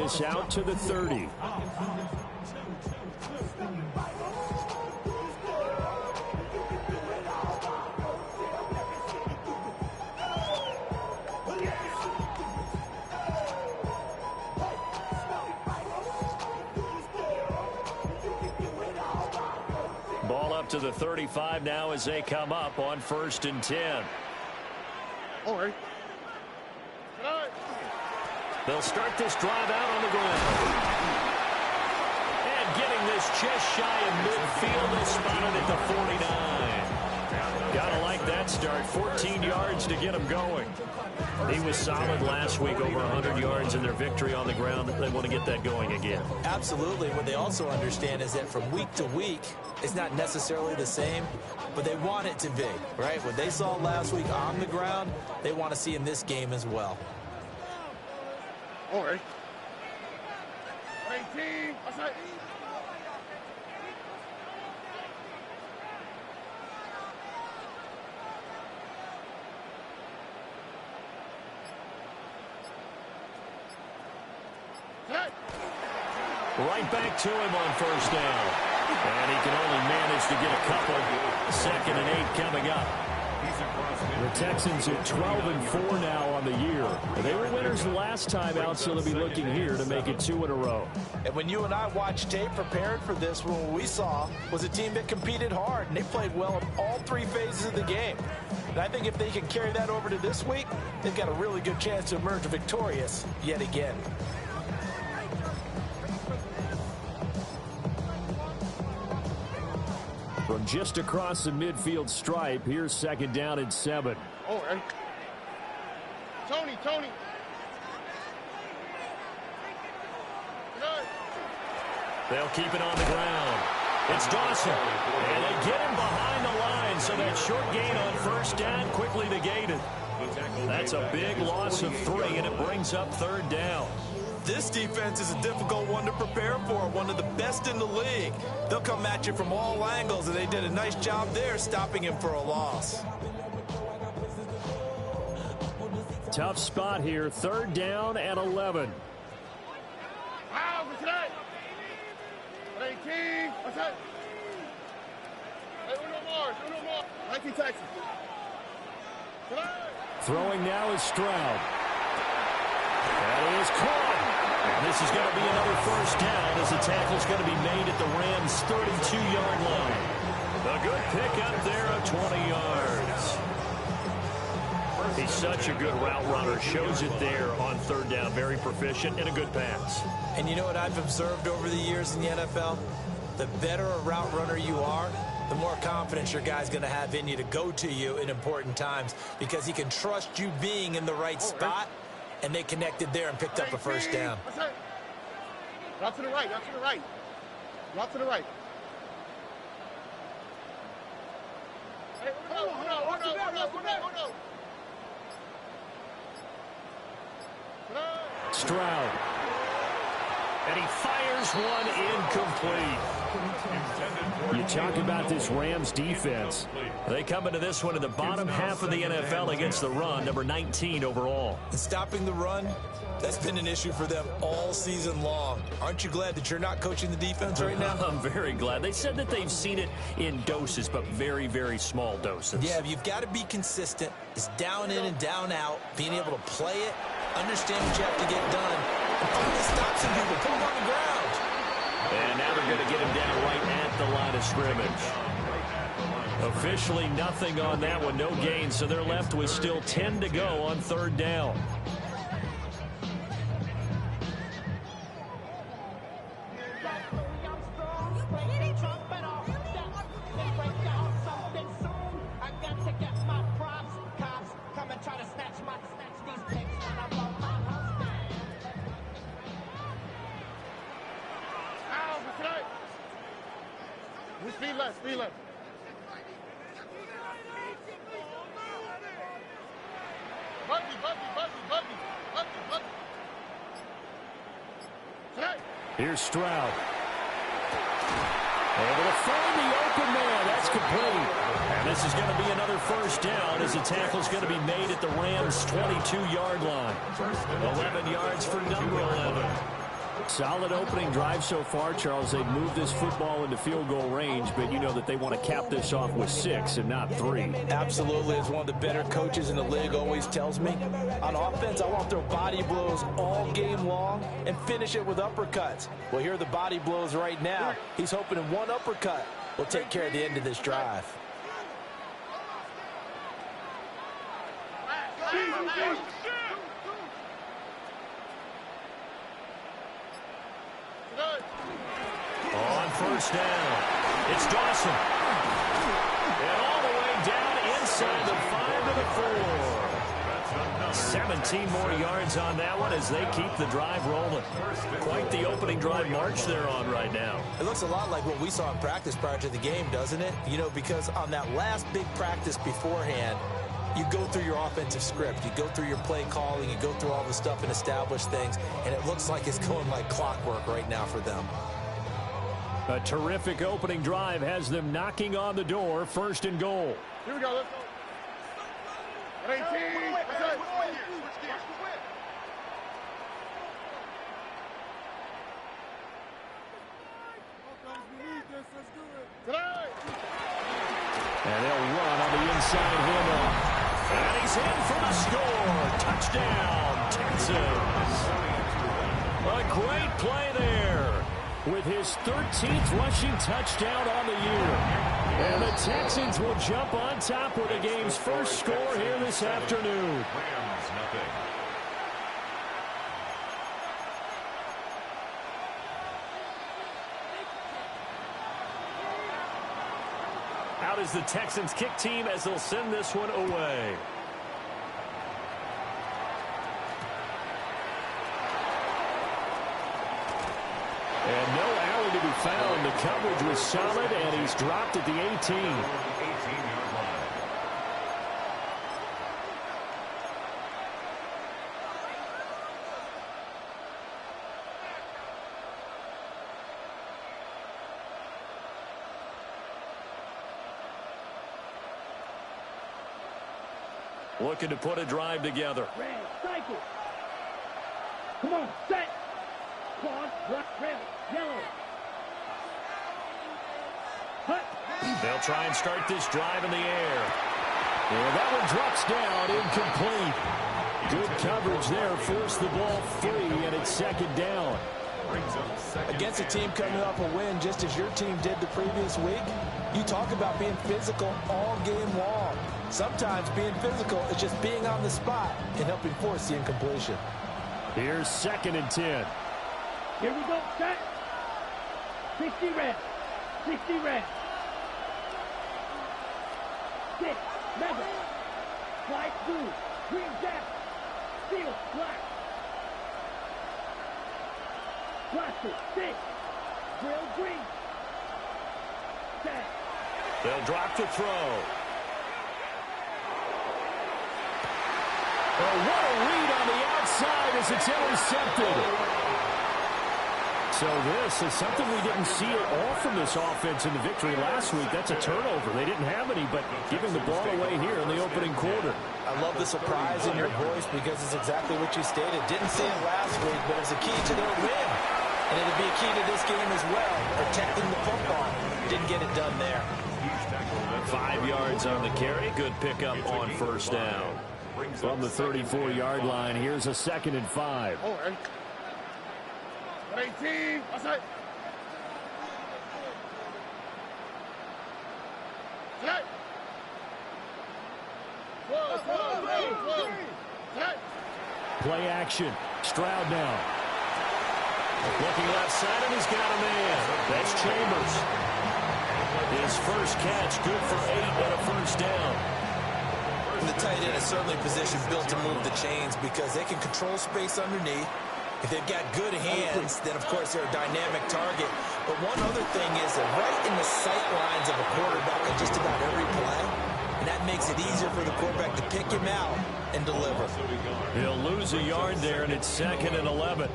this out to the 30. Ball up to the 35 now as they come up on 1st and 10. All right. They'll start this drive out on the ground. And getting this just shy of midfield is spotted at the 49. Gotta like that start. 14 yards to get him going. He was solid last week, over 100 yards in their victory on the ground. They want to get that going again. Absolutely. What they also understand is that from week to week, it's not necessarily the same, but they want it to be, right? What they saw last week on the ground, they want to see in this game as well. All right. 18. Outside. Right back to him on 1st down. And he can only manage to get a couple. 2nd and 8 coming up. The Texans are 12-4 now on the year. They were winners the last time out, so they'll be looking here to make it 2 in a row. And when you and I watched tape prepared for this, what we saw was a team that competed hard, and they played well in all 3 phases of the game. And I think if they can carry that over to this week, they've got a really good chance to emerge victorious yet again. From just across the midfield stripe, here's 2nd down and 7. All right. Tony. They'll keep it on the ground. It's Dawson. And they get him behind the line, so that short gain on 1st down quickly negated. That's a big loss of 3, and it brings up 3rd down. This defense is a difficult one to prepare for, one of the best in the league. They'll come at you from all angles, and they did a nice job there stopping him for a loss. Tough spot here, 3rd down and 11. Wow, what's that? 18. What's that? Hey, uno more. 19 Texans. Throwing now is Stroud. That is caught. And this is going to be another 1st down as the tackle's going to be made at the Rams' 32-yard line. A good pickup there of 20 yards. He's such a good route runner. Shows it there on 3rd down. Very proficient and a good pass. And you know what I've observed over the years in the NFL? The better a route runner you are, the more confidence your guy's going to have in you to go to you in important times because he can trust you being in the right spot, and they connected there and picked up a 1st down. Route to the right. Route to the right. Hey, hold on. Stroud. And he fires one incomplete. You talk about this Rams defense. They come into this one in the bottom half of the NFL against the run, number 19 overall. And stopping the run, that's been an issue for them all season long. Aren't you glad that you're not coaching the defense right now? I'm very glad. They said that they've seen it in doses, but very, very small doses. Yeah, you've got to be consistent. It's down in and down out, being able to play it, understand what you have to get done, and finally stop some people, put them on the ground. And now they're going to get him down right at the line of scrimmage. Officially nothing on that one, no gain, so they're left with still 10 to go on 3rd down. Speed left. Buggy. Here's Stroud. Able to find the open man. That's complete. And this is going to be another 1st down as the tackle's going to be made at the Rams' 22-yard line. 11 yards for number 11. Solid opening drive so far, Charles. They've moved this football into field goal range, but you know that they want to cap this off with 6 and not 3. Absolutely. As one of the better coaches in the league always tells me, on offense, I want to throw body blows all game long and finish it with uppercuts. Well, here are the body blows right now. He's hoping in one uppercut will take care of the end of this drive. On first down, it's Dawson. And all the way down inside the 5 to the 4. 17 more yards on that one as they keep the drive rolling. Quite the opening drive march they're on right now. It looks a lot like what we saw in practice prior to the game, doesn't it? You know, because on that last big practice beforehand, you go through your offensive script, you go through your play calling, you go through all the stuff and establish things, and it looks like it's going like clockwork right now for them. A terrific opening drive has them knocking on the door, 1st and goal. Here we go, let's go. 18. And they'll run on the inside handoff. And he's in for the score. Touchdown, Texans. A great play there with his 13th rushing touchdown on the year. And the Texans will jump on top with the game's first score here this afternoon. Out is the Texans kick team as they'll send this one away. And no alley to be found. The coverage was solid, and he's dropped at the 18. Looking to put a drive together. Red, cycle. Come on, set. Cross, left, red, yellow. Hut. They'll try and start this drive in the air. And that one drops down, incomplete. Good coverage there, forced the ball free, and it's 2nd down. Against a team coming off a win, just as your team did the previous week, you talk about being physical all game long. Sometimes being physical is just being on the spot and helping force the incompletion. Here's 2nd and 10. Here we go, set. 60 red. 60 red. 6, mega. Slide through. Green jack. Steel, black. Blaster, 6. Drill, green. Set. They'll drop the throw. Oh, what a read on the outside as it's intercepted. So this is something we didn't see at all from this offense in the victory last week. That's a turnover. They didn't have any, but giving the ball away here in the opening quarter. I love the surprise in your voice because it's exactly what you stated. Didn't see it last week, but it's a key to their win. And it'll be a key to this game as well, protecting the football. Didn't get it done there. 5 yards on the carry. Good pickup on 1st down. From the 34-yard line, here's a 2nd and 5. Oh, 18. Outside. Set. Whoa. Set. Play action. Stroud now. Looking left side, and he's got a man. That's Chambers. His first catch, good for 8 and a 1st down. And the tight end is certainly a position built to move the chains because they can control space underneath. If they've got good hands, then, of course, they're a dynamic target. But one other thing is that right in the sight lines of a quarterback at just about every play, and that makes it easier for the quarterback to pick him out and deliver. He'll lose a yard there, and it's 2nd and 11.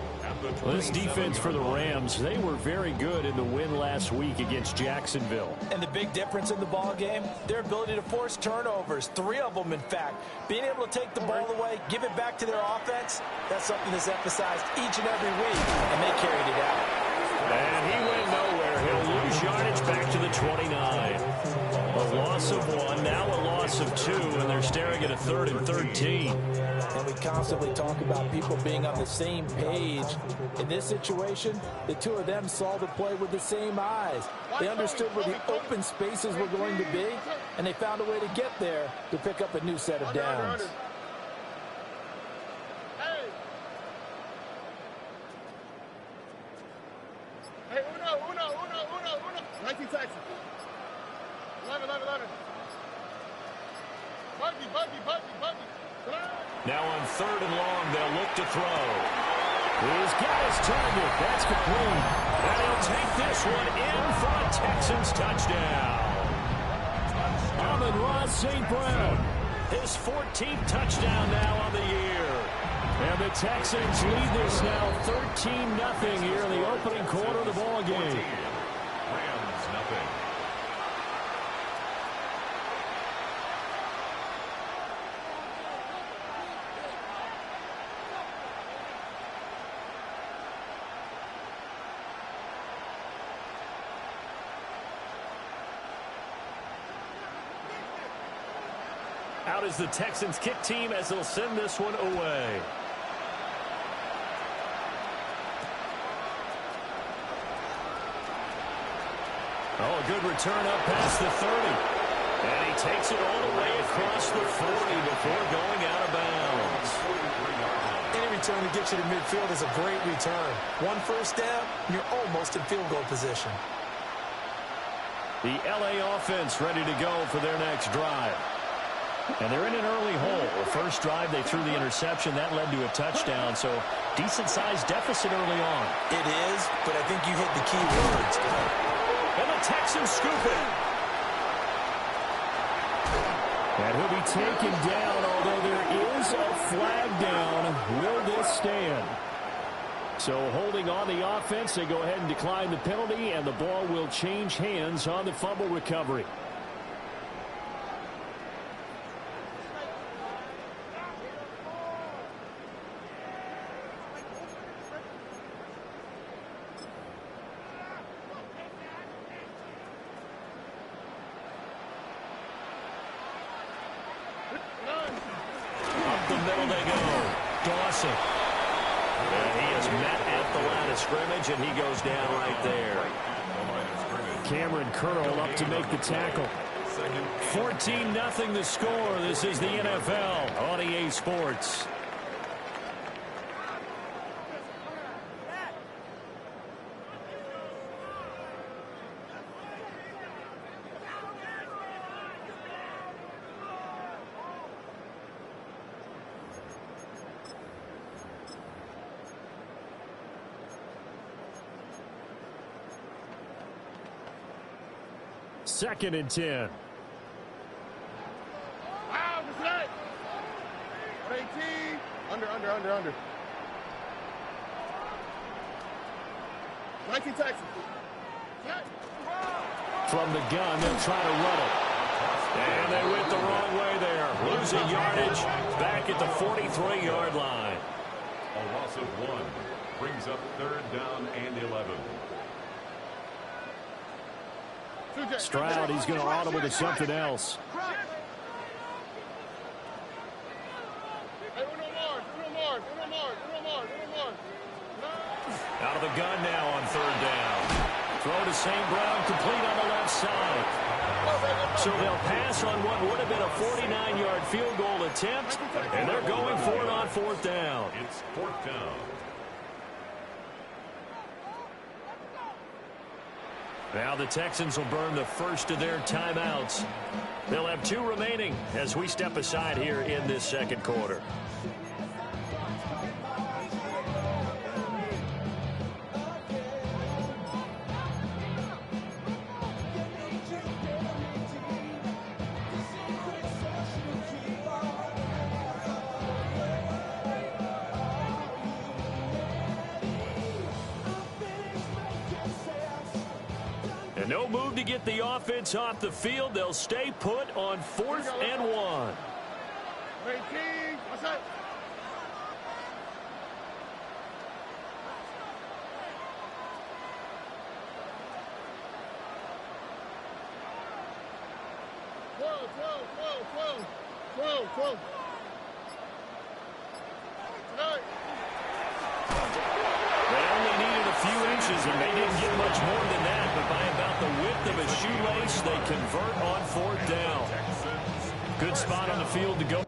Well, this defense for the Rams, they were very good in the win last week against Jacksonville. And the big difference in the ball game, their ability to force turnovers, 3 of them, in fact. Being able to take the ball away, give it back to their offense, that's something that's emphasized each and every week, and they carried it out. And he went nowhere. He'll lose yardage back to the 29. A loss of 1, now a loss of 2, and they're staring at a 3rd and 13. And we constantly talk about people being on the same page. In this situation, the 2 of them saw the play with the same eyes. They understood where the open spaces were going to be, and they found a way to get there to pick up a new set of downs. Hey, uno. 19 Texans. 11. Buggy. Now on 3rd and long, they'll look to throw. He's got his target. That's complete. And he'll take this one in for a Texans touchdown. Amon-Ra St. Brown, his 14th touchdown now on the year. And the Texans lead this now 13-0 here in the opening quarter of the ball game. Rams nothing. Out is the Texans kick team as they'll send this one away. Oh, a good return up past the 30. And he takes it all the way across the 40 before going out of bounds. Any return that gets you to midfield is a great return. 1 first down, you're almost in field goal position. The LA offense ready to go for their next drive. And they're in an early hole. The first drive, they threw the interception. That led to a touchdown, so decent-sized deficit early on. It is, but I think you hit the key words. And the Texans scoop it. And he'll be taken down, although there is a flag down. Will this stand? So holding on the offense, they go ahead and decline the penalty, and the ball will change hands on the fumble recovery. Up the middle they go. Dawson. And he is met at the line of scrimmage, and he goes down right there. Cameron Curl up to make the tackle. 14-0 the score. This is the NFL on EA Sports. Second and 10. Wow, this is it. 18. Under. 19 Texans. From the gun, they'll try to run it. And they went the wrong way there. Losing yardage back at the 43-yard line. A loss of 1 brings up 3rd down and 11. Stroud, he's going to audible to something else. Out of the gun now on 3rd down. Throw to St. Brown, complete on the left side. So they'll pass on what would have been a 49-yard field goal attempt, and they're going for it on 4th down. It's 4th down. Now the Texans will burn the first of their timeouts. They'll have 2 remaining as we step aside here in this second quarter. And no move to get the offense off the field. They'll stay put on 4th and 1. 18, what's up? Twelve. Tonight. They only needed a few inches, and they didn't get much more than that. But by about the width of a shoelace, they convert on 4th down. Good spot on the field to go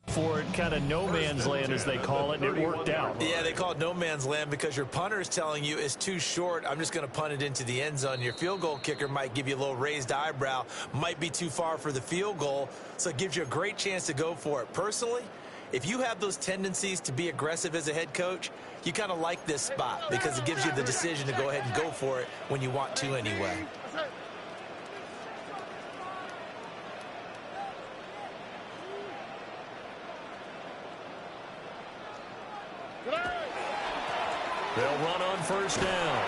for it, kind of no man's land, as they call it, and it worked out. Yeah, they call it no man's land because your punter is telling you it's too short. I'm just going to punt it into the end zone. Your field goal kicker might give you a little raised eyebrow, might be too far for the field goal, so it gives you a great chance to go for it. Personally, if you have those tendencies to be aggressive as a head coach, you kind of like this spot because it gives you the decision to go ahead and go for it when you want to anyway. They'll run on 1st down.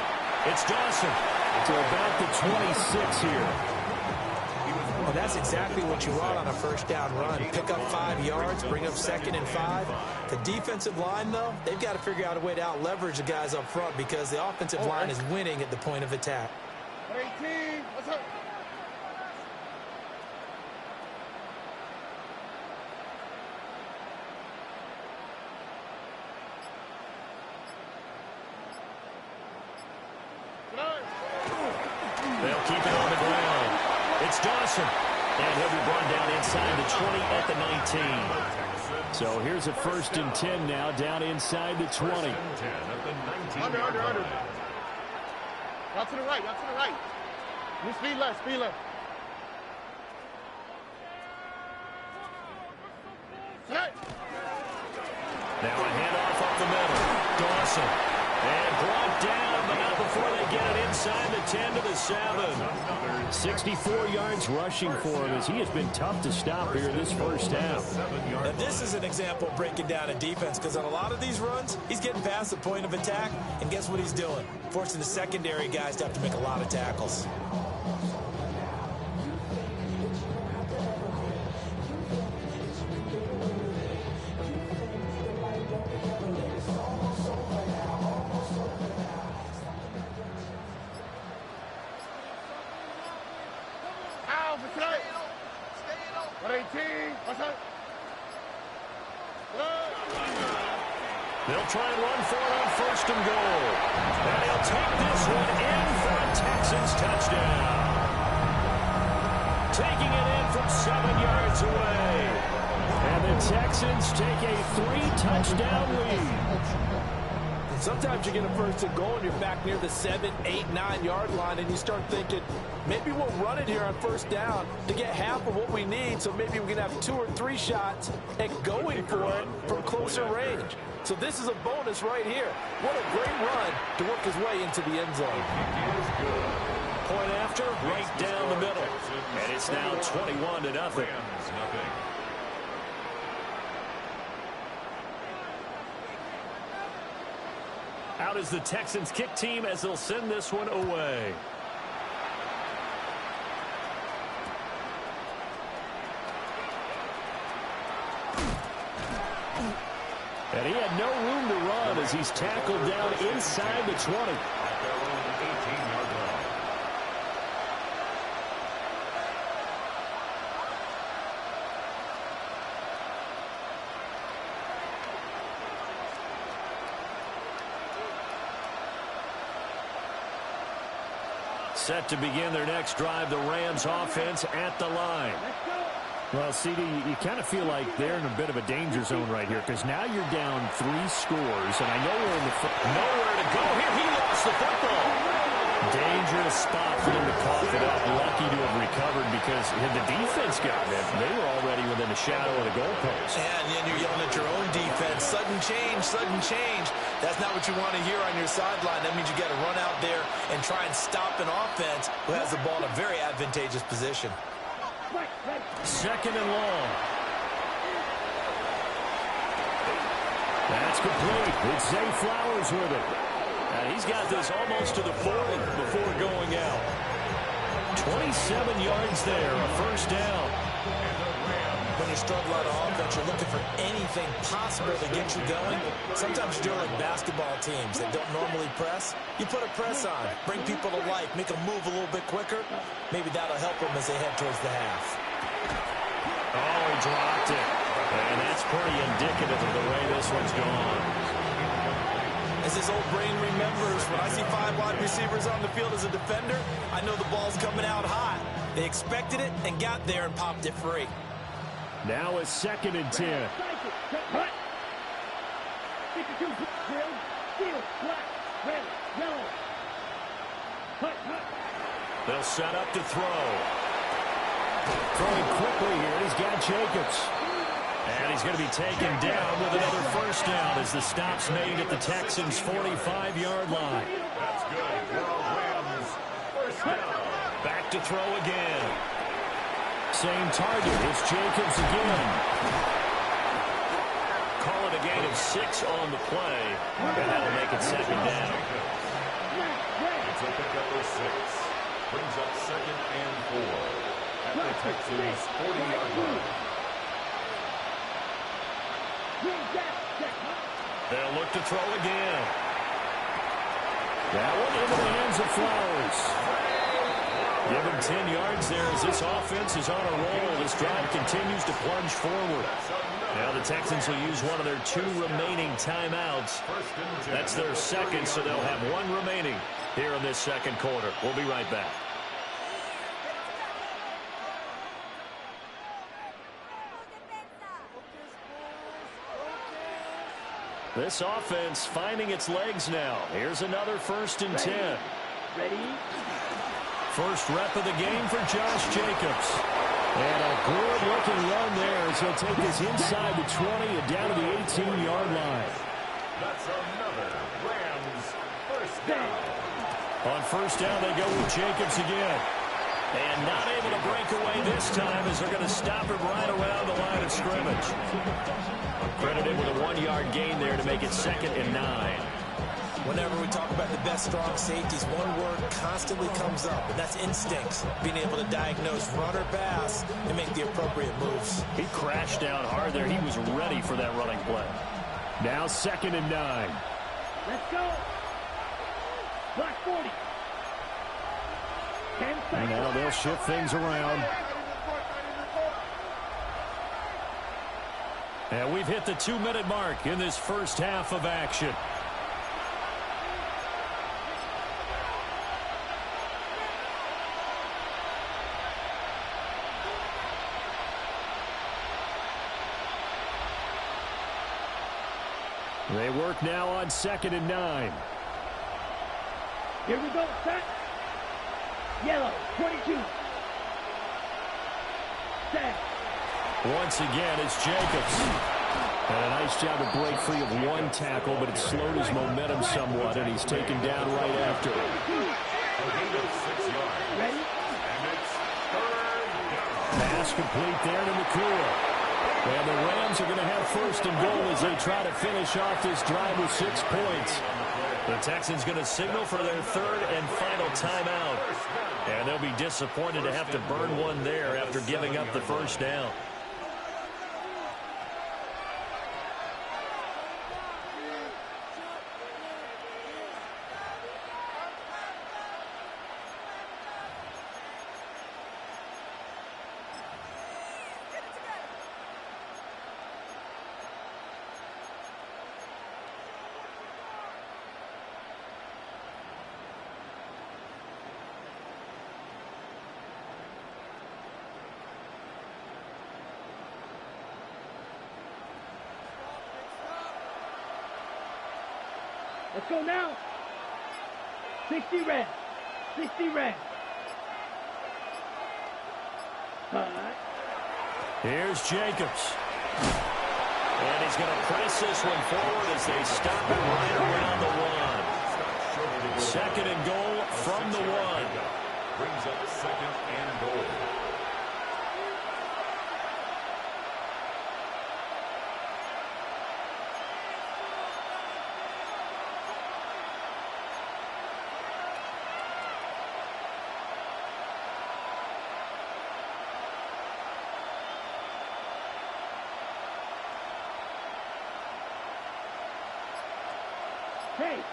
It's Dawson to about the 26 here. Well, that's exactly what you want on a 1st down run. Pick up 5 yards, bring up 2nd and 5. The defensive line, though, they've got to figure out a way to out-leverage the guys up front because the offensive line is winning at the point of attack. 18, what's up? They'll keep it on the ground. It's Dawson. And he'll be brought down inside the 20 at the 19. So here's a 1st and 10 now, down inside the 20. Under. Out to the right. You speed left. Tonight. Now a handoff up the middle. Dawson. And brought down, but not before they get it inside the 10 to the 7. 64 yards rushing for him as he has been tough to stop here this 1st half. Now this is an example of breaking down a defense because on a lot of these runs, he's getting past the point of attack, and guess what he's doing? Forcing the secondary guys to have to make a lot of tackles. They'll try and run for it on 1st and goal. And he'll take this one in for a Texans touchdown. Taking it in from 7 yards away. And the Texans take a 3-touchdown lead. Sometimes you get a 1st and goal and you're back near the 7, 8, 9-yard line and you start thinking, maybe we'll run it here on 1st down to get half of what we need, so maybe we can have 2 or 3 shots at going for it from closer range. So this is a bonus right here. What a great run to work his way into the end zone. Point after, right down the middle. And it's now 21-0. Out is the Texans kick team as they'll send this one away. And he had no room to run as he's tackled down inside the 20. Set to begin their next drive, the Rams offense at the line. Well, CD, you kind of feel like they're in a bit of a danger zone right here because now you're down 3 scores, and I know we're in the nowhere to go here. He lost the football. Dangerous spot for them to cough it up. Lucky to have recovered because had the defense gotten it, they were already within a shadow of the goalpost. And then you're yelling at your own defense. Sudden change, sudden change. That's not what you want to hear on your sideline. That means you got to run out there and try and stop an offense who has the ball in a very advantageous position. 2nd and long. That's complete. It's Zay Flowers with it. And he's got this almost to the 40 before going out. 27 yards there, a first down. When you struggle out of offense, you're looking for anything possible to get you going. Sometimes you're doing like basketball teams that don't normally press. You put a press on, bring people to life, make them move a little bit quicker. Maybe that'll help them as they head towards the half. Oh, he dropped it. And that's pretty indicative of the way this one's gone. As his old brain remembers, when I see 5 wide receivers on the field as a defender, I know the ball's coming out hot. They expected it and got there and popped it free. Now a 2nd and 10. They'll set up to throw. Throwing quickly here, he's got Jacobs. And he's going to be taken down with another first down as the stop's made at the Texans' 45-yard line. That's good. Rams, first down. Back to throw again. Same target. It's Jacobs again. Call it a gain of 6 on the play. And that'll make it 2nd down. It's a pickup of 6. Brings up 2nd and 4 at the Texans' 40-yard line. They'll look to throw again. That one into the hands of Flowers. Give him 10 yards there as this offense is on a roll. This drive continues to plunge forward. Now the Texans will use one of their 2 remaining timeouts. That's their 2nd, so they'll have 1 remaining here in this 2nd quarter. We'll be right back. This offense finding its legs now. Here's another 1st and 10. Ready? First rep of the game for Josh Jacobs. And a good-looking run there as he'll take this inside the 20 and down to the 18-yard line. That's another Rams first down. On first down, they go with Jacobs again. And not able to break away this time as they're going to stop it right around the line of scrimmage. Credited with a 1-yard gain there to make it 2nd and 9. Whenever we talk about the best strong safeties, one word constantly comes up, and that's instincts. Being able to diagnose run or pass and make the appropriate moves. He crashed down hard there. He was ready for that running play. Now 2nd and 9. Let's go. Black 40. 10 seconds. And now they'll shift things around. And we've hit the 2-minute mark in this first half of action. They work now on 2nd and 9. Here we go, set. Yellow, 22. Set. Once again, it's Jacobs. And a nice job to break free of 1 tackle, but it slowed his momentum somewhat, and he's taken down right after. A gain of 6 yards. Ready? And it's 3rd down. Pass complete there to McCool. And the Rams are going to have 1st and goal as they try to finish off this drive with 6 points. The Texans going to signal for their 3rd and final timeout. And they'll be disappointed to have to burn one there after giving up the first down. Let's go now. 60 red. 60 red. Here's Jacobs. And he's going to press this one forward as they stop it right around the 1. 2nd and goal from the 1. Brings up 2nd and goal.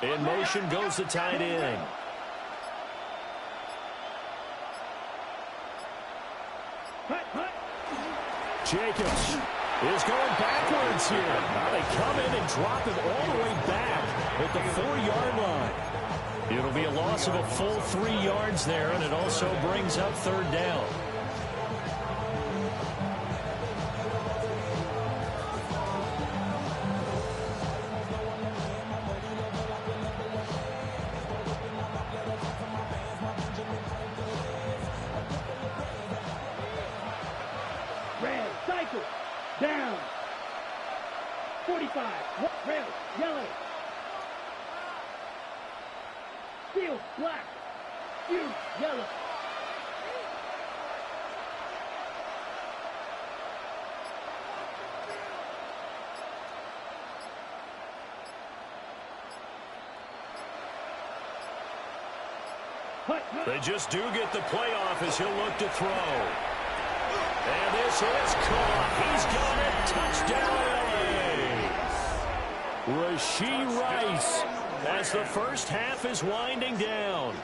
In motion goes the tight end. Jacobs is going backwards here. Now they come in and drop him all the way back at the 4-yard line. It'll be a loss of a full 3 yards there, and it also brings up third down. Red, cycle, down. 45, red, yellow. Steel, black, you, yellow. They just do get the playoff as he'll look to throw. And this is caught. He's got it. Touchdown, LA. Rashee Rice as the first half is winding down.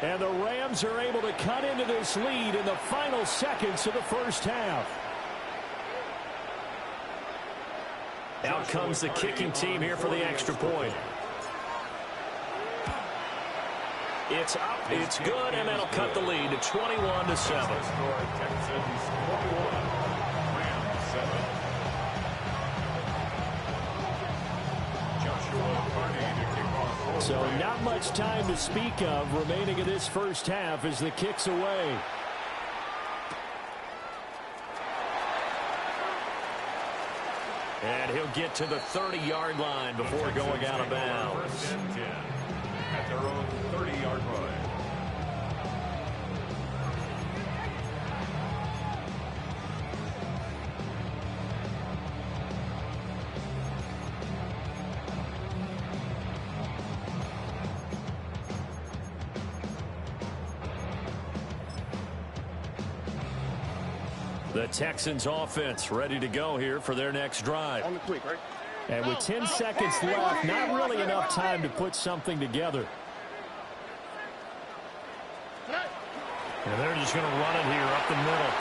And the Rams are able to cut into this lead in the final seconds of the first half. Out comes the kicking team here for the extra point. It's up, it's good, and that'll cut the lead to 21-7. So not much time to speak of remaining in this first half as the kick's away. And he'll get to the 30-yard line before going out of bounds. At their own 30-yard line. The Texans offense ready to go here for their next drive. On the quick, right? And with 10 seconds left, not really enough time to put something together. And they're just going to run it here up the middle.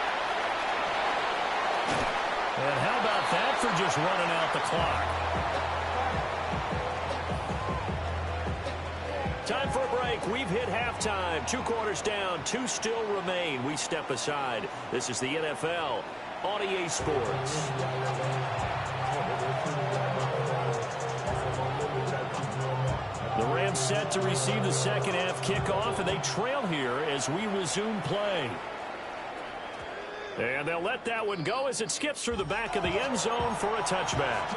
And how about that for just running out the clock? Time for a break. We've hit halftime. 2 quarters down. 2 still remain. We step aside. This is the NFL on EA Sports. The Rams set to receive the second half kickoff, and they trail here as we resume play. And they'll let that one go as it skips through the back of the end zone for a touchback.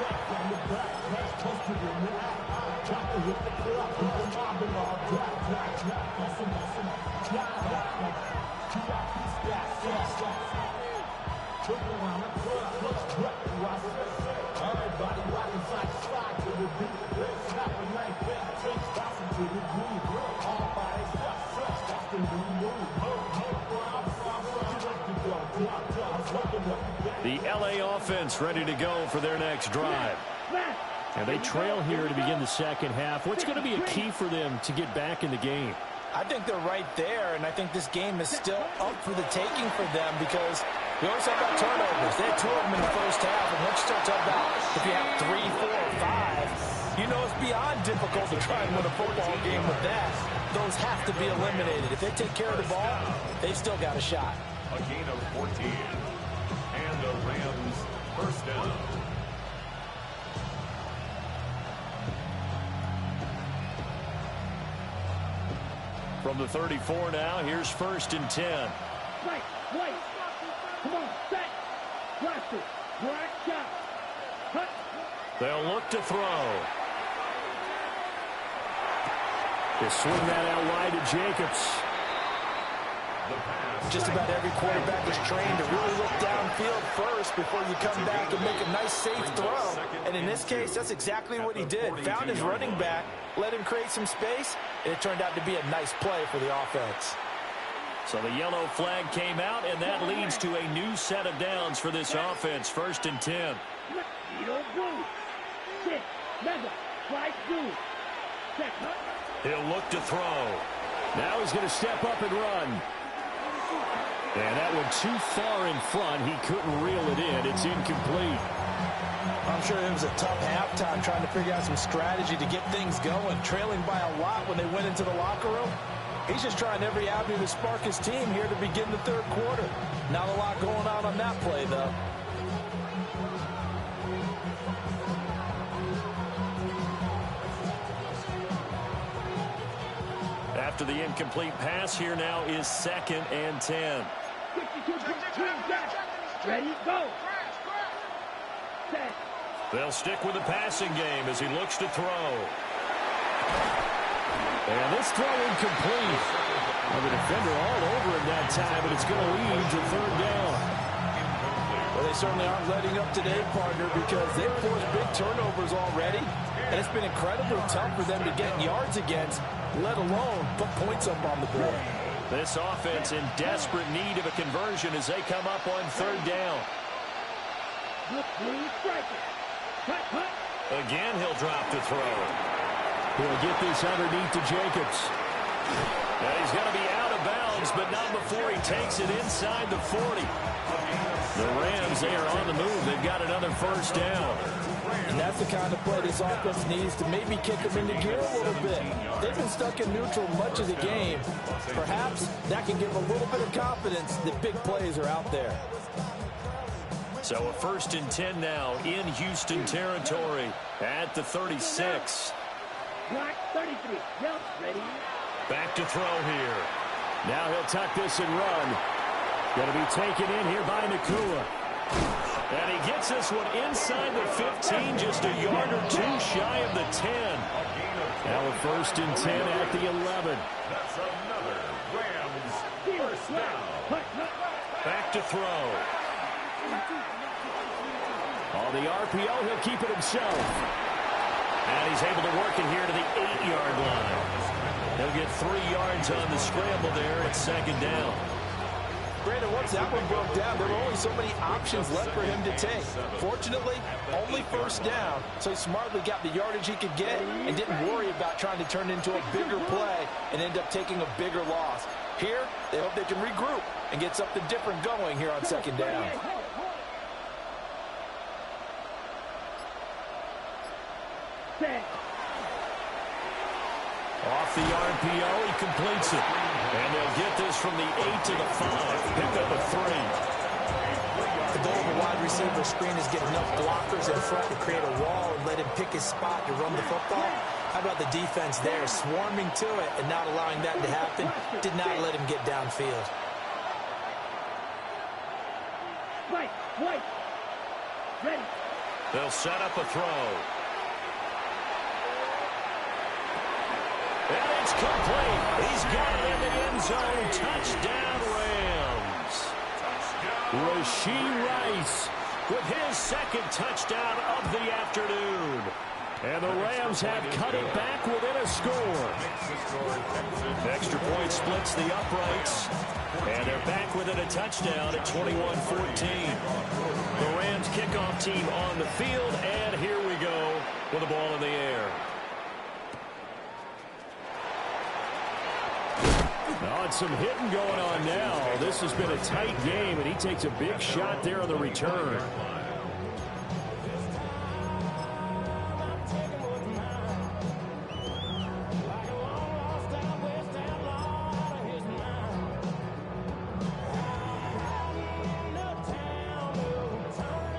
The LA offense ready to go for their next drive. And they trail here to begin the second half. What's going to be a key for them to get back in the game? I think they're right there, and I think this game is still up for the taking for them because we always talk about turnovers. They had 2 of them in the first half, and once you start talking about if you have 3, 4, or 5, you know it's beyond difficult to try and win a football game with that. Those have to be eliminated. If they take care of the ball, they've still got a shot. A gain of 14. And the Rams first down. From the 34 now, here's 1st and 10. Right, come on, set, blast it, black shot, cut. They'll look to throw. They swing that out wide to Jacobs. Just about every quarterback is trained to really look downfield first before you come back and make a nice, safe throw. And in this case, that's exactly what he did. Found his running back, let him create some space, and it turned out to be a nice play for the offense. So the yellow flag came out, and that leads to a new set of downs for this offense. 1st and 10. He'll look to throw. Now he's going to step up and run. And that one too far in front. He couldn't reel it in. It's incomplete. I'm sure it was a tough halftime trying to figure out some strategy to get things going. Trailing by a lot when they went into the locker room. He's just trying every avenue to spark his team here to begin the third quarter. Not a lot going on that play, though. After the incomplete pass, here now is 2nd and 10. Ready, go. Set. They'll stick with the passing game as he looks to throw. And this throw incomplete. Well, the defender all over him that time, but it's going to lead to 3rd down. Well, they certainly aren't letting up today, partner, because they've forced big turnovers already. And it's been incredibly tough for them to get yards against, let alone put points up on the board. This offense in desperate need of a conversion as they come up on 3rd down. Again, he'll drop to throw. He'll get this underneath to Jacobs. And he's going to be out of bounds, but not before he takes it inside the 40. The Rams, they are on the move. They've got another 1st down. And that's the kind of play this offense needs to maybe kick them into gear a little bit. They've been stuck in neutral much of the game. Perhaps that can give a little bit of confidence that big plays are out there. So a 1st and 10 now in Houston territory at the 36. Block 33. Yep, ready. Back to throw here. Now he'll tuck this and run. Going to be taken in here by Nakua. And he gets this one inside the 15, just a yard or two shy of the 10. Now a 1st and 10 at the 11. That's another Rams 1st down. Back to throw. On the RPO, he'll keep it himself. And he's able to work it here to the 8-yard line. He'll get 3 yards on the scramble there at 2nd down. Brandon, once that one broke down, there were only so many options left for him to take. Fortunately, only 1st down, so he smartly got the yardage he could get and didn't worry about trying to turn into a bigger play and end up taking a bigger loss. Here, they hope they can regroup and get something different going here on 2nd down. Off the RPO, he completes it. And they'll get this from the 8 to the 5. Pick up a 3. The goal of a wide receiver screen is get enough blockers in front to create a wall and let him pick his spot to run the football. How about the defense there, swarming to it and not allowing that to happen? Did not let him get downfield. White. Ready. They'll set up a throw. And it's complete. He's got it in the end zone. Touchdown, Rams. Rashee Rice with his 2nd touchdown of the afternoon. And the Rams have cut it back within a score. Extra point splits the uprights. And they're back within a touchdown at 21-14. The Rams kickoff team on the field. And here we go with the ball in the air. Oh, it's some hitting going on now. This has been a tight game, and he takes a big shot there on the return.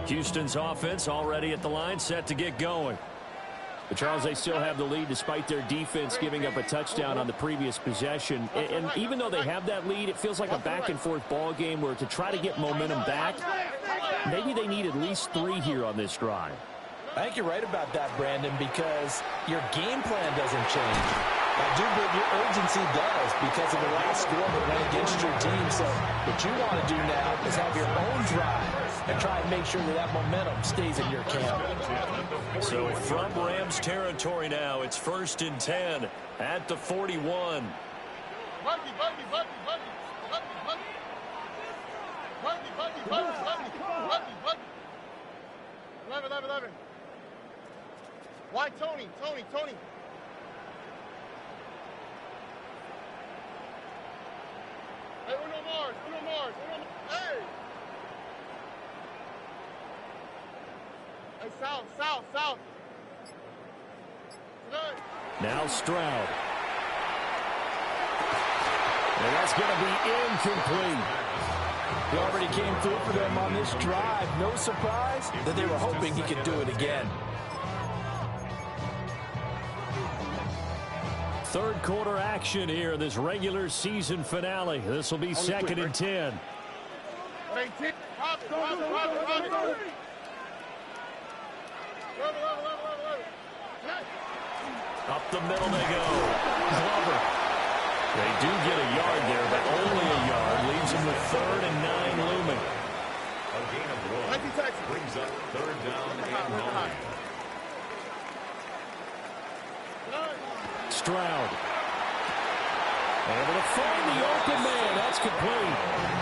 Houston's offense already at the line, set to get going. But Charles, they still have the lead despite their defense giving up a touchdown on the previous possession. And even though they have that lead, it feels like a back-and-forth ball game where to try to get momentum back, maybe they need at least 3 here on this drive. I think you're right about that, Brandon, because your game plan doesn't change. I do believe your urgency does because of the last score that went against your team. So what you want to do now is have your own drive and try and make sure that that momentum stays in your camp. So from Rams territory now, it's 1st and 10 at the 41. Buggy. 11. Why Tony? Hey! Hey, south. Now Stroud. And that's going to be incomplete. He already came through for them on this drive. No surprise that they were hoping he could do it again. Third quarter action here in this regular season finale. This will be 2nd and 10. Up the middle they go. Glover. They do get a yard there, but only a yard. Leaves them with 3rd and 9 looming. A gain of 1 brings up 3rd down and 9. Stroud. Able to find the open man. That's complete.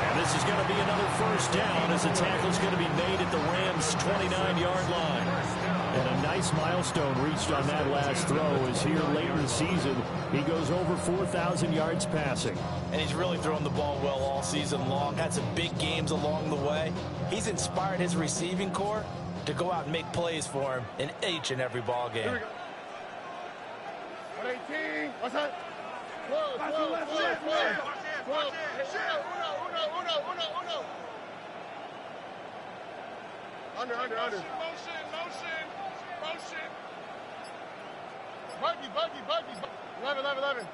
And this is going to be another 1st down as the tackle's going to be made at the Rams' 29-yard line. And a nice milestone reached on that last throw as here late in the season, he goes over 4,000 yards passing. And he's really thrown the ball well all season long. Had some big games along the way. He's inspired his receiving corps to go out and make plays for him in each and every ball game. 118. What's that? Close. Uno. Under. Motion. Buggy. 11.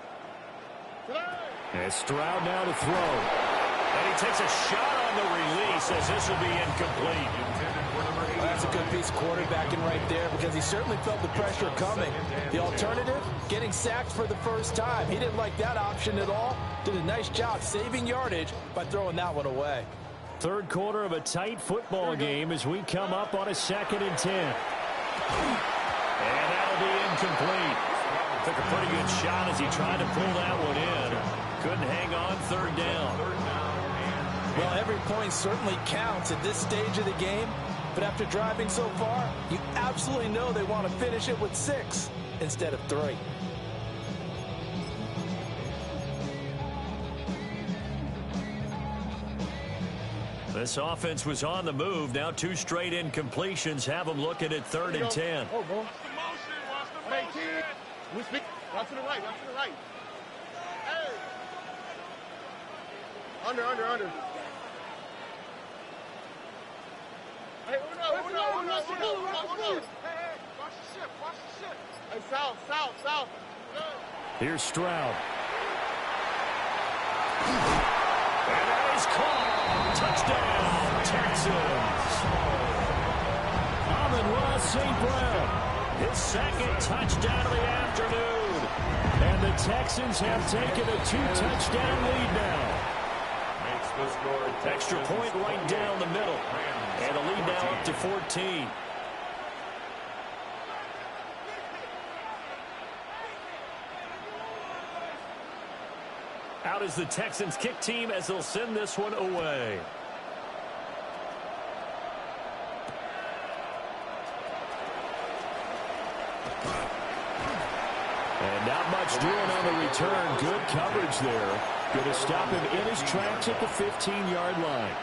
And Stroud now to throw. And he takes a shot on the release as this will be incomplete. Well, that's a good piece of quarterbacking right there because he certainly felt the pressure coming. The alternative, getting sacked for the first time. He didn't like that option at all. Did a nice job saving yardage by throwing that one away. Third quarter of a tight football game as we come up on a 2nd and 10. And that'll be incomplete. Took a pretty good shot as he tried to pull that one in. Couldn't hang on. 3rd down. Well, every point certainly counts at this stage of the game. But after driving so far, you absolutely know they want to finish it with 6 instead of 3. This offense was on the move. Now 2 straight incompletions have them looking at 3rd and 10. Watch the motion. Watch to the right. Hey. Under. Hey, Uno. Hey, watch the ship. Hey, south. Here's Stroud. And that is caught. Touchdown, Texans. Amon-Ra St. Brown. His 2nd touchdown of the afternoon. And the Texans have taken a 2-touchdown lead now. Makes the score. Extra point right down the middle. And the lead now up to 14. Out is the Texans kick team as they'll send this one away. And not much doing on the return. Good coverage there. Going to stop him in his tracks at the 15-yard line.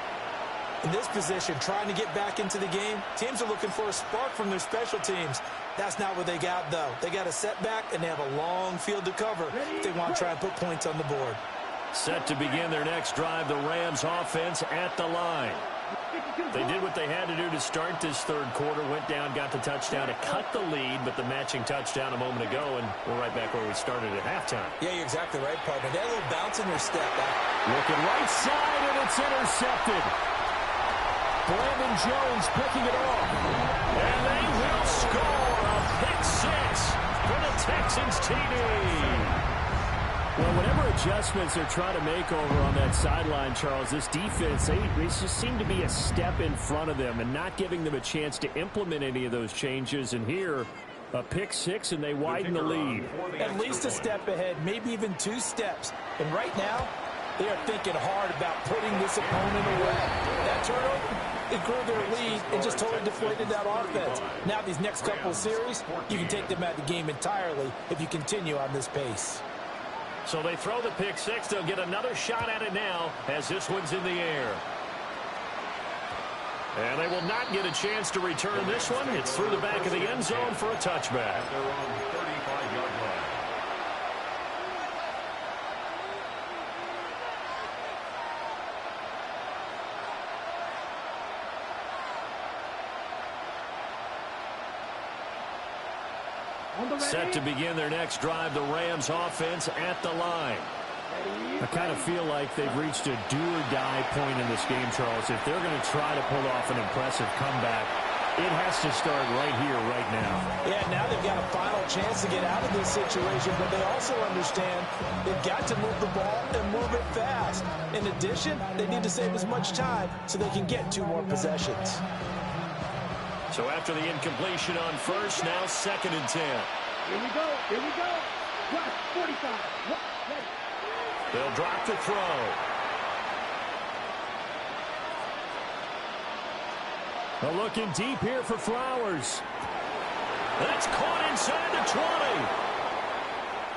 In this position, trying to get back into the game, teams are looking for a spark from their special teams. That's not what they got, though. They got a setback, and they have a long field to cover if they want to try and put points on the board. Set to begin their next drive, the Rams offense at the line. They did what they had to do to start this third quarter. Went down, got the touchdown to cut the lead, but the matching touchdown a moment ago, and we're right back where we started at halftime. Yeah, you're exactly right, partner. They had a little bounce in their step. Looking right side, and it's intercepted. Brandon Jones picking it off. And they will score a pick 6 for the Texans TD. Well, whatever adjustments they're trying to make over on that sideline, Charles, this defense, they just seem to be a step in front of them and not giving them a chance to implement any of those changes. And here, a pick 6, and they widen the lead. At least a step ahead, maybe even 2 steps. And right now, they are thinking hard about putting this opponent away. That turnover, it grew their lead and just totally deflated that offense. Now these next couple of series, you can take them out of the game entirely if you continue on this pace. So they throw the pick six. They'll get another shot at it now as this one's in the air. And they will not get a chance to return this one. It's through the back of the end zone for a touchback. They're on the 35-yard line. Set to begin their next drive, the Rams offense at the line. I kind of feel like they've reached a do-or-die point in this game, Charles. If they're going to try to pull off an impressive comeback, it has to start right here, right now. Yeah, now they've got a final chance to get out of this situation, but they also understand they've got to move the ball and move it fast. In addition, they need to save as much time so they can get 2 more possessions. So after the incompletion on first, now 2nd and 10. Here we go. Here we go. Watch, 45. Ready. They'll drop the throw. They're looking deep here for Flowers. That's caught inside the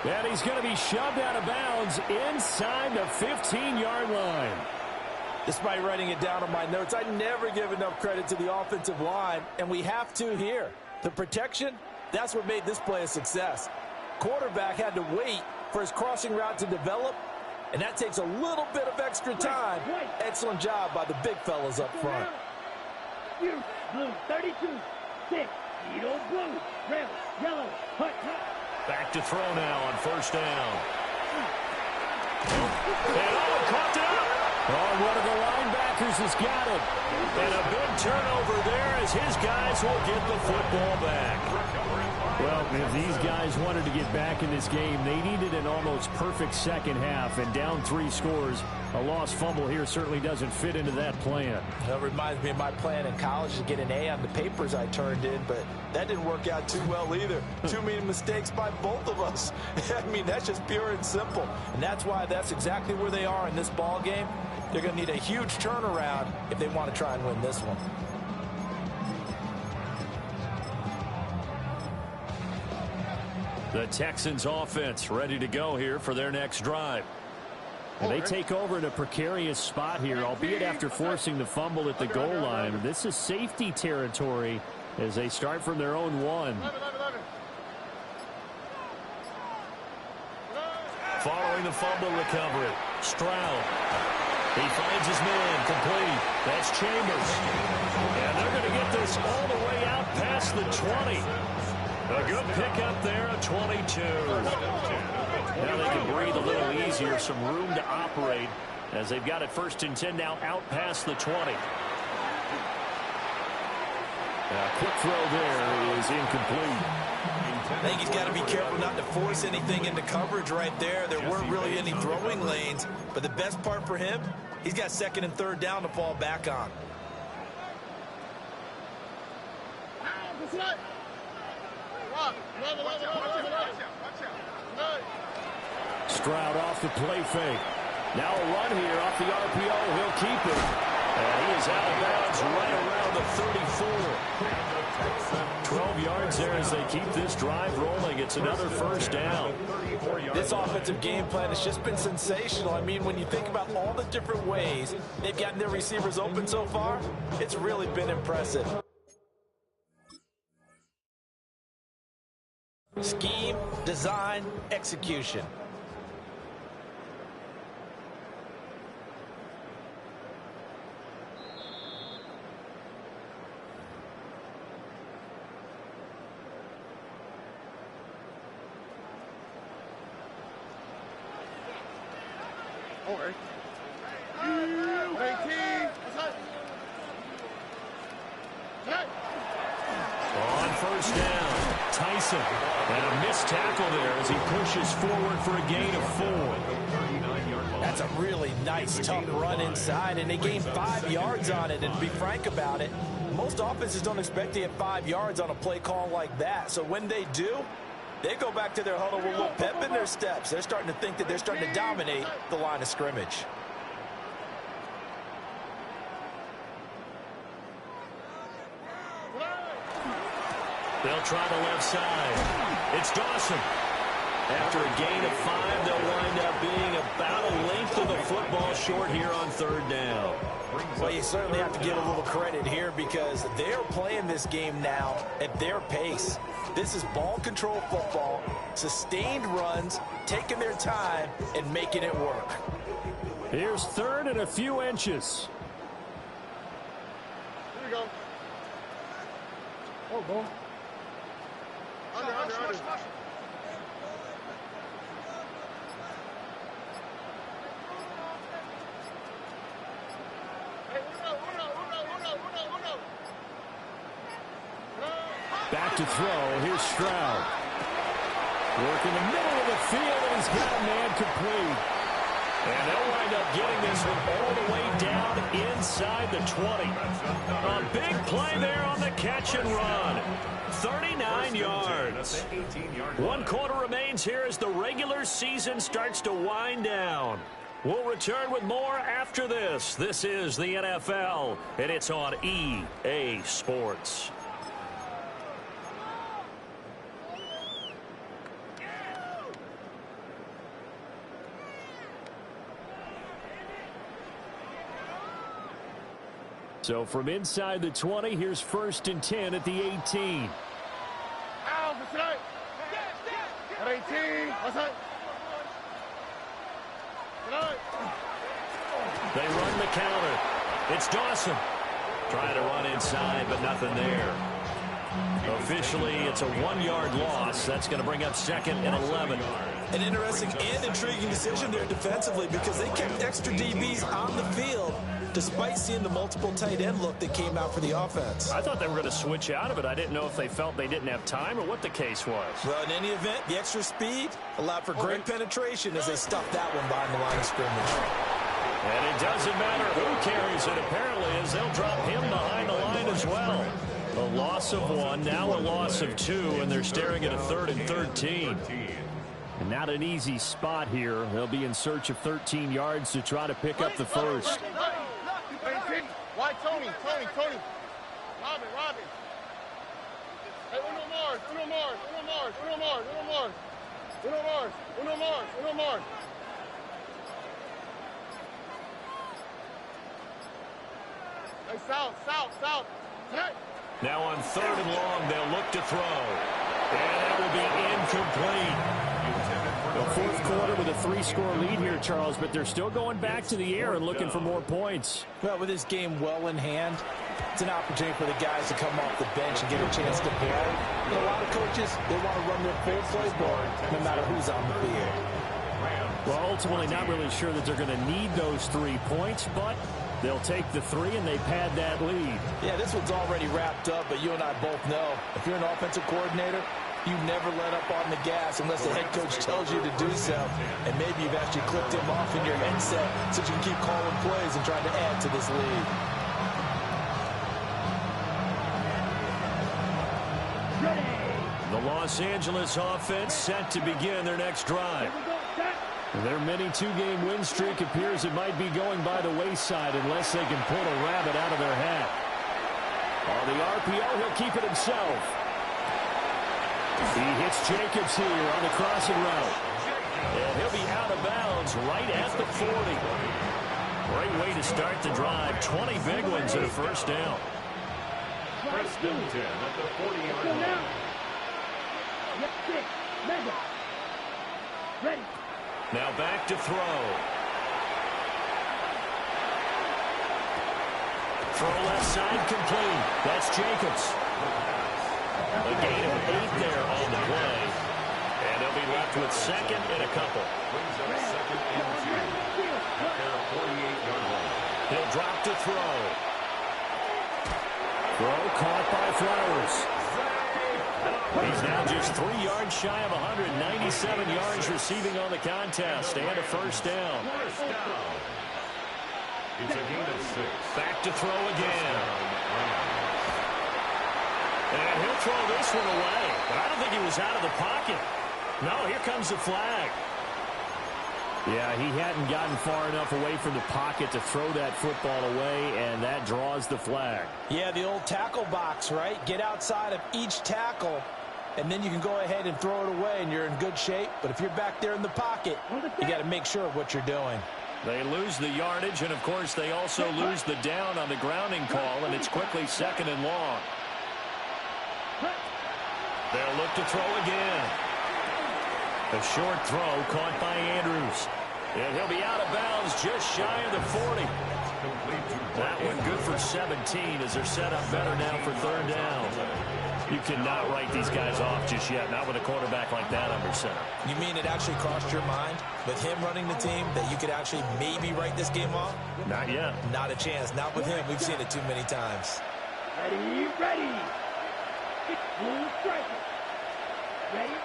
20. And he's going to be shoved out of bounds inside the 15-yard line. Despite writing it down on my notes, I never give enough credit to the offensive line, and we have to here. The protection, that's what made this play a success. Quarterback had to wait for his crossing route to develop, and that takes a little bit of extra time. Excellent job by the big fellas up front. Blue, 32, 6, Edo blue, red, yellow, hut. Back to throw now on first down. And caught it up. Oh, one of the linebackers has got it. And a big turnover there as his guys will get the football back. Well, if these guys wanted to get back in this game, they needed an almost perfect second half, and down 3 scores. A lost fumble here certainly doesn't fit into that plan. That reminds me of my plan in college to get an A on the papers I turned in, but that didn't work out too well either. Too many mistakes by both of us. I mean, that's just pure and simple. And that's why that's exactly where they are in this ball game. They're going to need a huge turnaround if they want to try and win this one. The Texans offense ready to go here for their next drive. And they take over in a precarious spot here, albeit after forcing the fumble at the goal line. This is safety territory as they start from their own 1. Following the fumble recovery, Stroud. He finds his man complete. That's Chambers. And they're going to get this all the way out past the 20. A good pickup there, a 22. Now they can breathe a little easier, some room to operate as they've got it 1st and 10 now out past the 20. Quick throw there is incomplete. I think he's got to be careful not to force anything into coverage right there. There weren't really any throwing lanes, but the best part for him, he's got 2nd and 3rd down to fall back on. Stroud off the play fake. Now a run here off the RPO. He'll keep it. And he is out of bounds right around the 34. 12 yards there as they keep this drive rolling. It's another 1st down. This offensive game plan has just been sensational. I mean, when you think about all the different ways they've gotten their receivers open so far, it's really been impressive. Scheme, design, execution. Over. On 1st down, Tyson. And a missed tackle there as he pushes forward for a gain of 4. That's a really nice, tough run inside, and they gained 5 yards on it. And to be frank about it, most offenses don't expect to get 5 yards on a play call like that. So when they do, they go back to their huddle with a little pep in their steps. They're starting to think that they're starting to dominate the line of scrimmage. They'll try the left side. It's Dawson. After a gain of 5, they'll wind up being about a length of the football short here on 3rd down. Well, you certainly have to give a little credit here because they're playing this game now at their pace. This is ball control football, sustained runs, taking their time, and making it work. Here's 3rd and a few inches. Here we go. Oh, ball. Under. Back to throw. Here's Stroud. Work in the middle of the field, and he's got a man complete. And they'll wind up getting this one all the way down inside the 20. A big play there on the catch and run. 39 yards. 1 quarter remains here as the regular season starts to wind down. We'll return with more after this. This is the NFL, and it's on EA Sports. So from inside the 20, here's 1st and 10 at the 18. Ow, Mr. At 18. What's that? They run the counter. It's Dawson. Trying to run inside, but nothing there. Officially, it's a 1-yard loss. That's going to bring up 2nd and 11. An interesting and intriguing decision there defensively because they kept extra DBs on the field despite seeing the multiple tight end look that came out for the offense. I thought they were going to switch out of it. I didn't know if they felt they didn't have time or what the case was. Well, in any event, the extra speed allowed for great penetration as they stuffed that one behind the line of scrimmage. And it doesn't matter who carries it, apparently, as they'll drop him behind the line as well. A loss of 1, now a loss of 2, and they're staring at a 3rd and 13. And not an easy spot here. They'll be in search of 13 yards to try to pick up the first. Why Tony? Robin. Hey, Uno Mars. Hey, south. Hey. Now on 3rd and long, they'll look to throw. And that will be incomplete. The 4th quarter with a 3-score lead here, Charles, but they're still going back to the air and looking for more points. Well, with this game well in hand, it's an opportunity for the guys to come off the bench and get a chance to play. And a lot of coaches, they want to run their full playbook no matter who's on the field. Well, ultimately not really sure that they're going to need those 3 points, but they'll take the 3 and they pad that lead. Yeah, this one's already wrapped up, but you and I both know if you're an offensive coordinator, you never let up on the gas unless the head coach tells you to do so. And maybe you've actually clicked him off in your headset so you can keep calling plays and trying to add to this lead. The Los Angeles offense set to begin their next drive. Their mini 2-game win streak appears it might be going by the wayside unless they can pull a rabbit out of their hat. On the RPO, he'll keep it himself. He hits Jacobs here on the crossing route. And he'll be out of bounds right at the 40. Great way to start the drive. 20 big ones and a first down. First and 10 at the 40-yard line. Ready. Now back to throw. Throw left side complete. That's Jacobs. A gain of 8 there on the play. And they'll be left with 2nd and a couple. Brings up 2nd and 2 at their 48-yard line. He'll drop to throw. Throw caught by Flowers. He's now just 3 yards shy of 197 yards receiving on the contest and a first down. It's a gain of 6. Back to throw again. And he'll throw this one away. But I don't think he was out of the pocket. No, here comes the flag. Yeah, he hadn't gotten far enough away from the pocket to throw that football away, and that draws the flag. Yeah, the old tackle box, right? Get outside of each tackle and then you can go ahead and throw it away, and you're in good shape. But if you're back there in the pocket, you got to make sure of what you're doing. They lose the yardage, and, of course, they also lose the down on the grounding call, and it's quickly 2nd and long. They'll look to throw again. A short throw caught by Andrews. And he'll be out of bounds just shy of the 40. That one good for 17 as they're set up better now for 3rd down. You cannot write these guys off just yet, not with a quarterback like that under center. You mean it actually crossed your mind with him running the team that you could actually maybe write this game off? Not yet. Not a chance. Not with him. We've seen it too many times. Ready, ready. Full strike. Ready.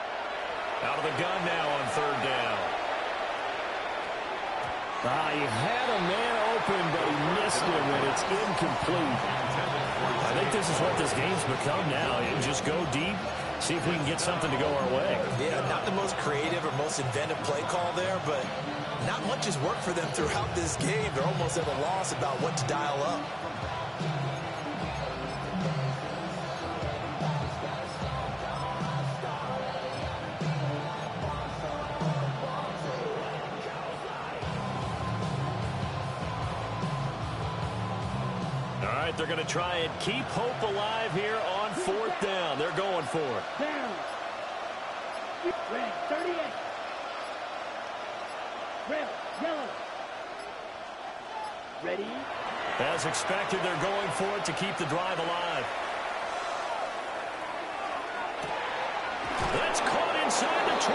Out of the gun now on 3rd down. He had a man open, but he missed him, and it's incomplete. I think this is what this game's become now. You just go deep, see if we can get something to go our way. Yeah, not the most creative or most inventive play call there, but not much has worked for them throughout this game. They're almost at a loss about what to dial up. They're going to try and keep hope alive here on 4th down. They're going for it. Down. Red, 38. Red, yellow. Ready. As expected, they're going for it to keep the drive alive. That's caught inside the 20.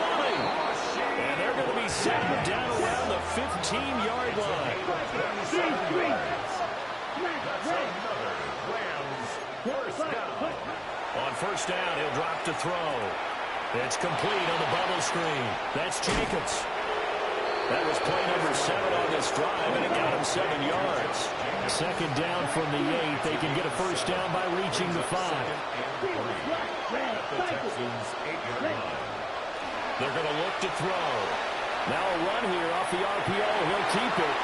And they're going to be set down around the 15-yard line. On 1st down, he'll drop to throw. It's complete on the bubble screen. That's Jacobs. That was play number 7 on this drive, and it got him 7 yards. 2nd down from the 8. They can get a 1st down by reaching the 5. The Texans 8-yard line. They're going to look to throw. Now a run here off the RPO. He'll keep it.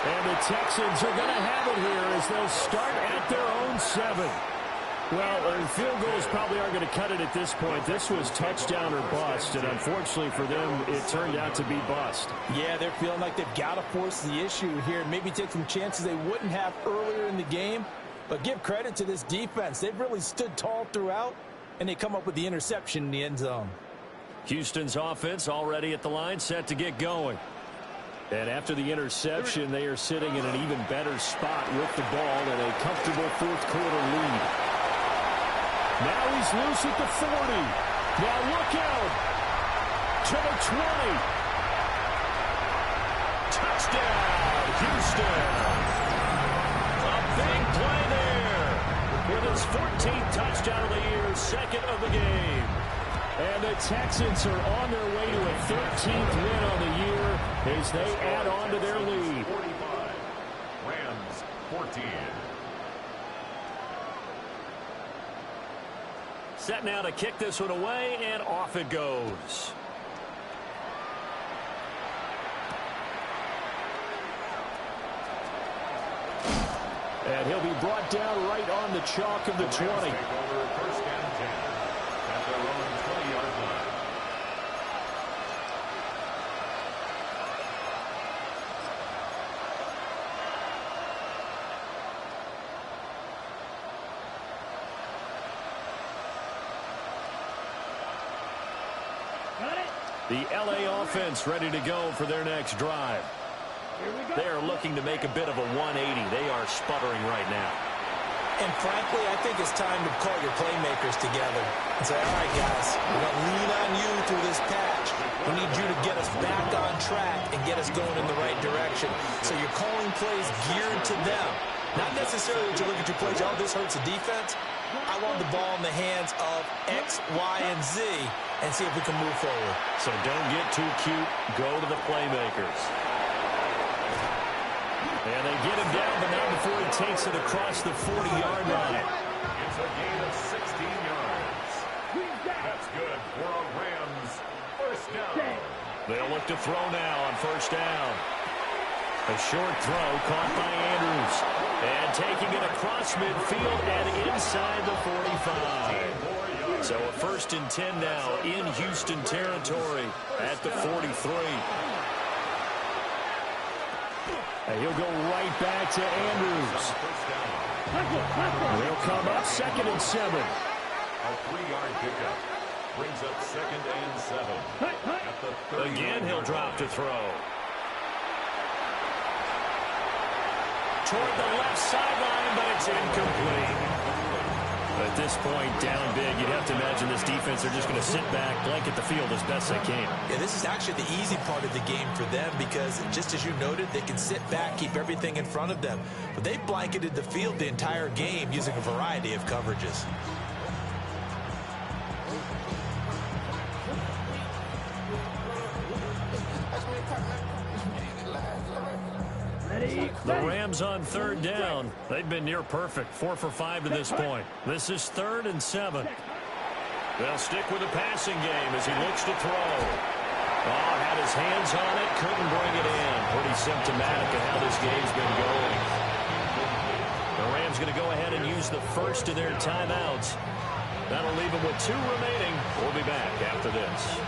And the Texans are going to have it here as they'll start at their own 7. Well, field goals probably aren't going to cut it at this point. This was touchdown or bust, and unfortunately for them, it turned out to be bust. Yeah, they're feeling like they've got to force the issue here and maybe take some chances they wouldn't have earlier in the game. But give credit to this defense. They've really stood tall throughout, and they come up with the interception in the end zone. Houston's offense already at the line, set to get going. And after the interception, they are sitting in an even better spot with the ball and a comfortable 4th quarter lead. Now he's loose at the 40. Now look out to the 20. Touchdown, Houston. A big play there with his 14th touchdown of the year, 2nd of the game. And the Texans are on their way to a 13th win on the year as they add on to their lead. 45. Rams 14. Set now to kick this one away, and off it goes. And he'll be brought down right on the chalk of the 20. 1st and 10 at their own 20-yard line. The LA offense ready to go for their next drive. They are looking to make a bit of a 180. They are sputtering right now. And frankly, I think it's time to call your playmakers together and say, all right, guys, we're going to lean on you through this patch. We need you to get us back on track and get us going in the right direction. So you're calling plays geared to them. Not necessarily that you look at your plays, oh, this hurts the defense. I want the ball in the hands of X, Y, and Z and see if we can move forward. So don't get too cute. Go to the playmakers. And they get him down, but not before he takes it across the 40-yard line. It's a gain of 16 yards. That's good for a Rams 1st down. They'll look to throw now on 1st down. A short throw caught by Andrews. And taking it across midfield and inside the 45. So a 1st and 10 now in Houston territory at the 43. And he'll go right back to Andrews. He'll come up 2nd and 7. A 3-yard pickup brings up 2nd and 7. At the Again, he'll drop to throw. Toward the left sideline, but it's incomplete. At this point, down big, you'd have to imagine this defense, they're just going to sit back, blanket the field as best they can. Yeah, this is actually the easy part of the game for them because, just as you noted, they can sit back, keep everything in front of them. But they've blanketed the field the entire game using a variety of coverages. The Rams on 3rd down. They've been near perfect. 4 for 5 to this point. This is 3rd and 7. They'll stick with the passing game as he looks to throw. Oh, had his hands on it, couldn't bring it in. Pretty symptomatic of how this game's been going. The Rams going to go ahead and use the first of their timeouts. That'll leave them with 2 remaining. We'll be back after this.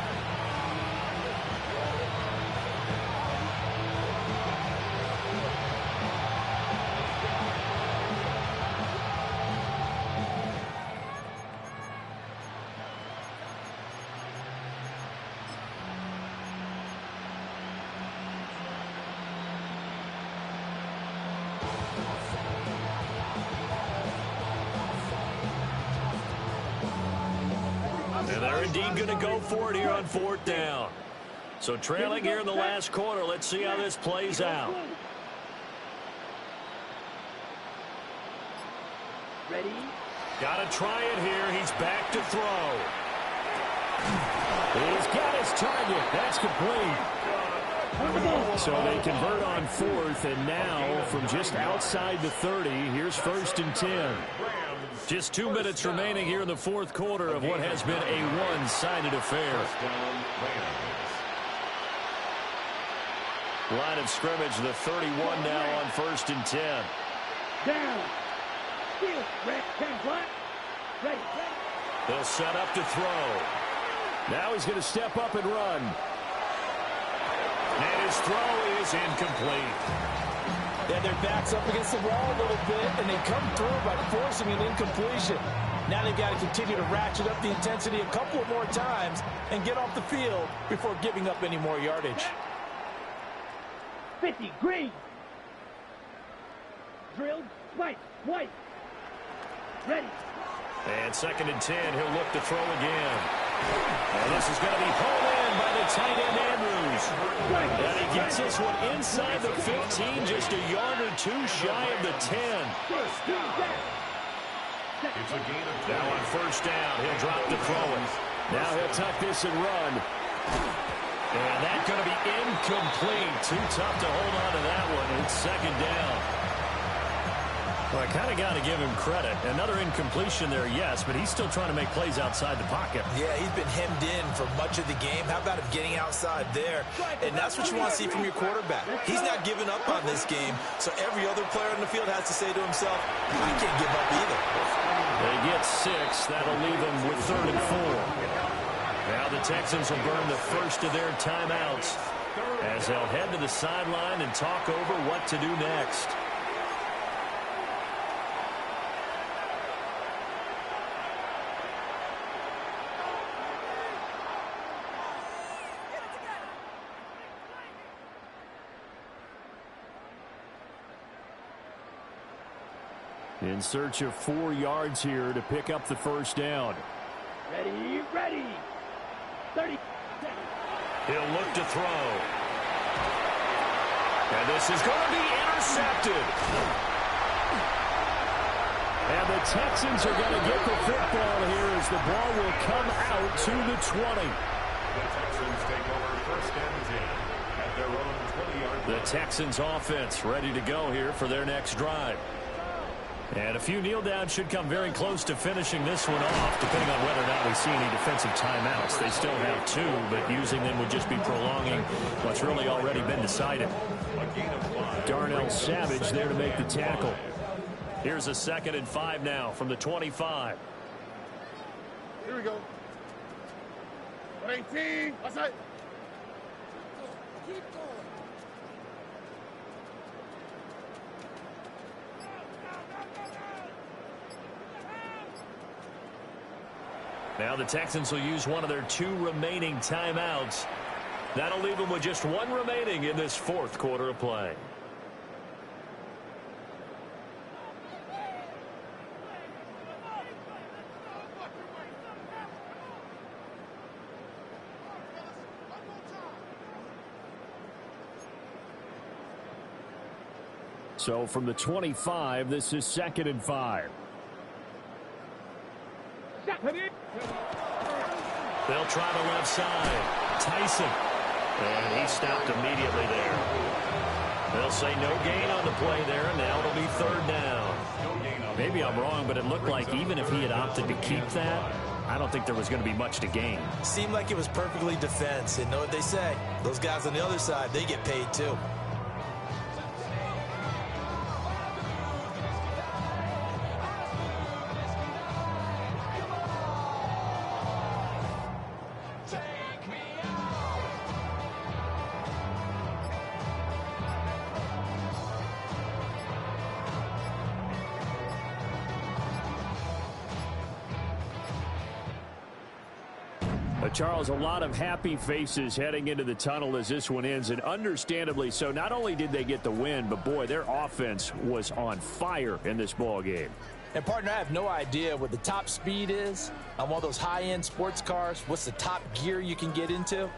And they're indeed going to go for it here on 4th down. So trailing here in the last quarter. Let's see how this plays out. Ready? Got to try it here. He's back to throw. He's got his target. That's complete. So they convert on 4th, and now from just outside the 30, here's 1st and 10. Just 2 minutes remaining here in the 4th quarter of what has been a one-sided affair. Line of scrimmage, the 31 now on 1st and 10. Down. Field. Red. 10 black. Ready. They'll set up to throw. Now he's going to step up and run. And his throw is incomplete. Yeah, their back's up against the wall a little bit, and they come through by forcing an incompletion. Now they've got to continue to ratchet up the intensity a couple more times and get off the field before giving up any more yardage. 50. Green. Drilled. White. White. Ready. And 2nd and 10, he'll look to throw again. And this is going to be pulled in by the tight end, Andrews. And he gets this one inside the 15, just a yard or 2 shy of the 10. It's a gain of 2. Now on 1st down, he'll drop to throw it. Now he'll tuck this and run. And that's going to be incomplete. Too tough to hold on to that one. It's 2nd down. Well, I kind of got to give him credit. Another incompletion there, yes, but he's still trying to make plays outside the pocket. Yeah, he's been hemmed in for much of the game. How about him getting outside there? And that's what you want to see from your quarterback. He's not giving up on this game, so every other player on the field has to say to himself, I can't give up either. They get 6. That'll leave them with 3rd and 4. Now the Texans will burn the first of their timeouts as they'll head to the sideline and talk over what to do next. In search of 4 yards here to pick up the 1st down. Ready. Ready. 30. He'll look to throw. And this is going to be intercepted. And the Texans are going to get the football here as the ball will come out to the 20. The Texans take over 1st and 10 at their own 20-yard line. The Texans offense ready to go here for their next drive. And a few kneel downs should come very close to finishing this one off, depending on whether or not we see any defensive timeouts. They still have 2, but using them would just be prolonging what's really already been decided. Darnell Savage there to make the tackle. Here's a 2nd and 5 now from the 25. Here we go. 18. Outside. Keep going. Now the Texans will use one of their 2 remaining timeouts. That'll leave them with just 1 remaining in this 4th quarter of play. So from the 25, this is 2nd and 5. They'll try the left side. Tyson. And he stopped immediately there. They'll say no gain on the play there, and now it'll be 3rd down. Maybe I'm wrong, but it looked like even if he had opted to keep that, I don't think there was going to be much to gain. Seemed like it was perfectly defense. And know what they say? Those guys on the other side, they get paid too. Charles, a lot of happy faces heading into the tunnel as this one ends, and understandably so. Not only did they get the win, but, boy, their offense was on fire in this ball game. And, partner, I have no idea what the top speed is on one of those high-end sports cars. What's the top gear you can get into?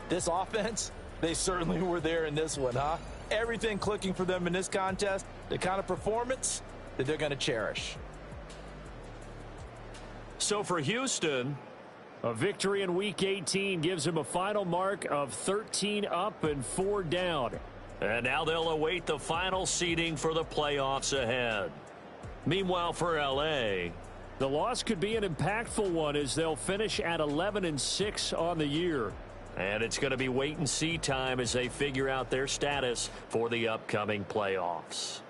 This offense, they certainly were there in this one, huh? Everything clicking for them in this contest, the kind of performance that they're going to cherish. So for Houston, a victory in Week 18 gives them a final mark of 13 up and 4 down. And now they'll await the final seeding for the playoffs ahead. Meanwhile, for L.A., the loss could be an impactful one as they'll finish at 11-6 on the year. And it's going to be wait-and-see time as they figure out their status for the upcoming playoffs.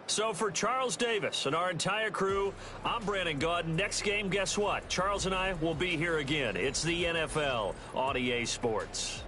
So for Charles Davis and our entire crew, I'm Brandon Gaudin. Next game, guess what? Charles and I will be here again. It's the NFL on EA Sports.